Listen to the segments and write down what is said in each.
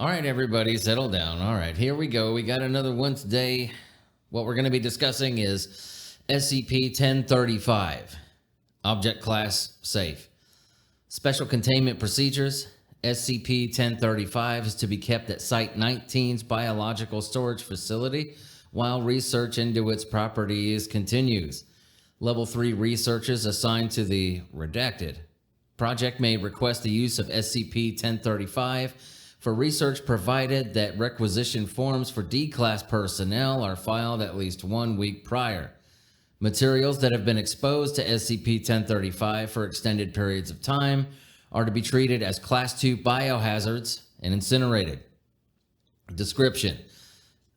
All right, everybody, settle down. All right, here we go. We got another one today. What we're going to be discussing is SCP-1035, Object Class Safe. Special Containment Procedures. SCP-1035 is to be kept at Site-19's Biological Storage Facility while research into its properties continues. Level 3 researchers assigned to the Redacted project may request the use of SCP-1035 for research provided that requisition forms for D-Class personnel are filed at least 1 week prior. Materials that have been exposed to SCP-1035 for extended periods of time are to be treated as Class 2 biohazards and incinerated. Description: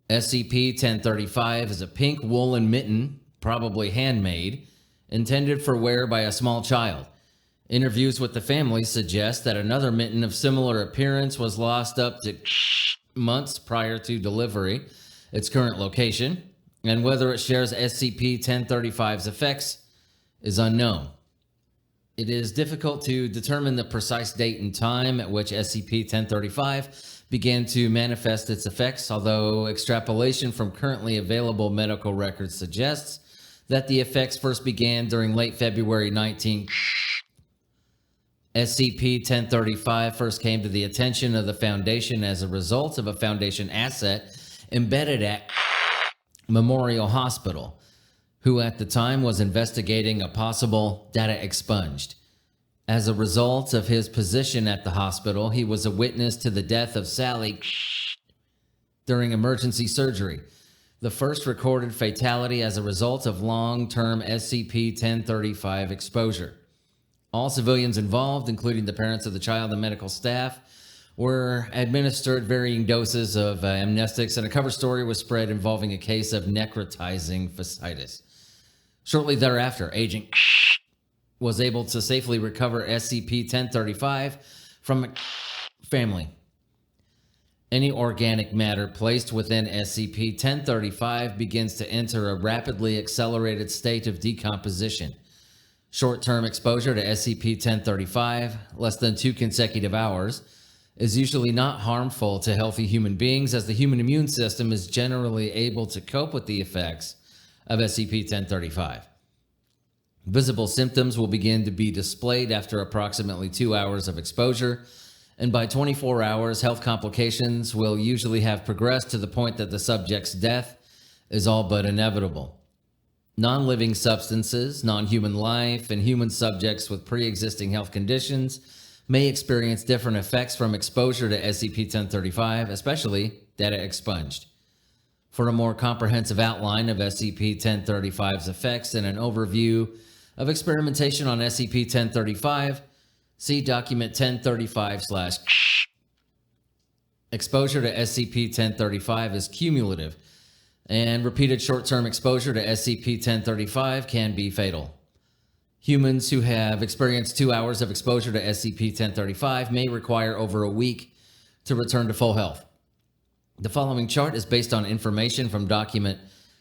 SCP-1035 is a pink woolen mitten, probably handmade, intended for wear by a small child. Interviews with the family suggest that another mitten of similar appearance was lost up to months prior to delivery, its current location, and whether it shares SCP-1035's effects is unknown. It is difficult to determine the precise date and time at which SCP-1035 began to manifest its effects, although extrapolation from currently available medical records suggests that the effects first began during late February 19. SCP-1035 first came to the attention of the Foundation as a result of a Foundation asset embedded at Memorial Hospital, who at the time was investigating a possible data expunged. As a result of his position at the hospital, he was a witness to the death of Sally during emergency surgery, the first recorded fatality as a result of long-term SCP-1035 exposure. All civilians involved, including the parents of the child and medical staff, were administered varying doses of amnestics, and a cover story was spread involving a case of necrotizing fasciitis. Shortly thereafter, Agent was able to safely recover SCP-1035 from a family. Any organic matter placed within SCP-1035 begins to enter a rapidly accelerated state of decomposition. Short-term exposure to SCP-1035, less than 2 consecutive hours, is usually not harmful to healthy human beings, as the human immune system is generally able to cope with the effects of SCP-1035. Visible symptoms will begin to be displayed after approximately 2 hours of exposure, and by 24 hours, health complications will usually have progressed to the point that the subject's death is all but inevitable. Non-living substances, non-human life, and human subjects with pre-existing health conditions may experience different effects from exposure to SCP-1035, especially data expunged. For a more comprehensive outline of SCP-1035's effects and an overview of experimentation on SCP-1035, see Document 1035/. Exposure to SCP-1035 is cumulative, and repeated short-term exposure to SCP-1035 can be fatal. Humans who have experienced 2 hours of exposure to SCP-1035 may require over a week to return to full health. The following chart is based on information from Document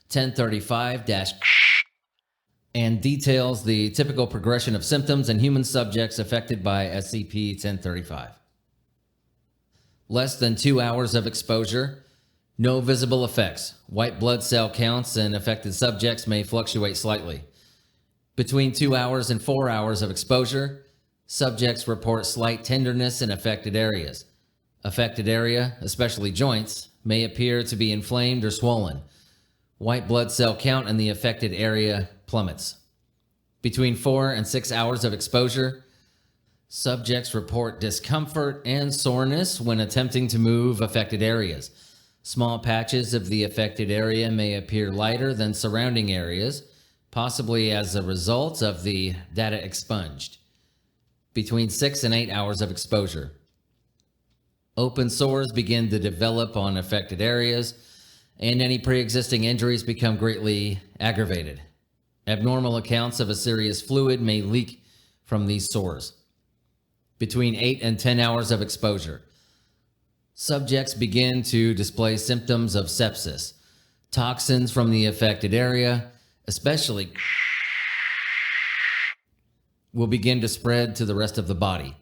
1035- and details the typical progression of symptoms in human subjects affected by SCP-1035. Less than 2 hours of exposure. No visible effects. White blood cell counts in affected subjects may fluctuate slightly. Between 2 hours and 4 hours of exposure, subjects report slight tenderness in affected areas. Affected area, especially joints, may appear to be inflamed or swollen. White blood cell count in the affected area plummets. Between 4 and 6 hours of exposure, subjects report discomfort and soreness when attempting to move affected areas. Small patches of the affected area may appear lighter than surrounding areas, possibly as a result of the data expunged. Between 6 and 8 hours of exposure. Open sores begin to develop on affected areas, and any pre-existing injuries become greatly aggravated. Abnormal accounts of a serious fluid may leak from these sores. Between 8 and 10 hours of exposure. Subjects begin to display symptoms of sepsis. Toxins from the affected area, especially, will begin to spread to the rest of the body.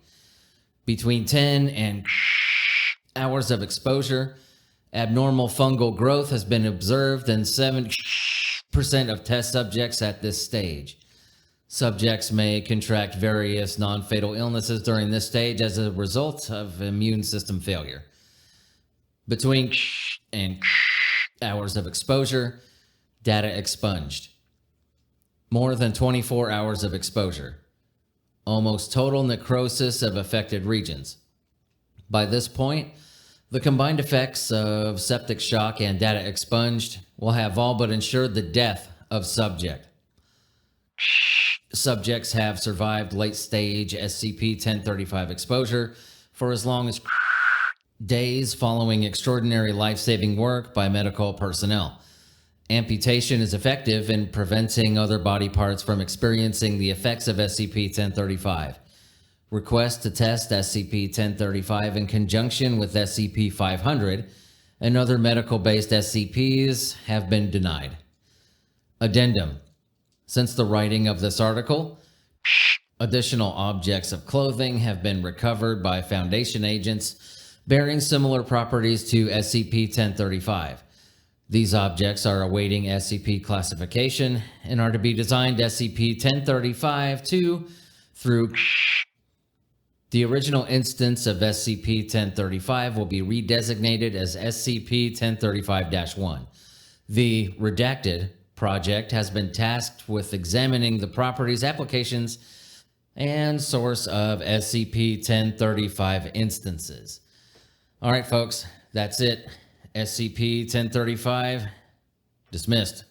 Between 10 and hours of exposure. Abnormal fungal growth has been observed in 7% of test subjects at this stage. Subjects may contract various non-fatal illnesses during this stage as a result of immune system failure. Between and hours of exposure, data expunged. More than 24 hours of exposure. Almost total necrosis of affected regions. By this point, the combined effects of septic shock and data expunged will have all but ensured the death of subject. Subjects have survived late-stage SCP-1035 exposure for as long as days following extraordinary life-saving work by medical personnel. Amputation is effective in preventing other body parts from experiencing the effects of SCP-1035. Requests to test SCP-1035 in conjunction with SCP-500 and other medical-based SCPs have been denied. Addendum. Since the writing of this article, additional objects of clothing have been recovered by Foundation agents bearing similar properties to SCP-1035. These objects are awaiting SCP classification and are to be designed SCP-1035-2 through. The original instance of SCP-1035 will be redesignated as SCP-1035-1. The redacted project has been tasked with examining the properties, applications, and source of SCP-1035 instances. All right, folks, that's it. SCP-1035 dismissed.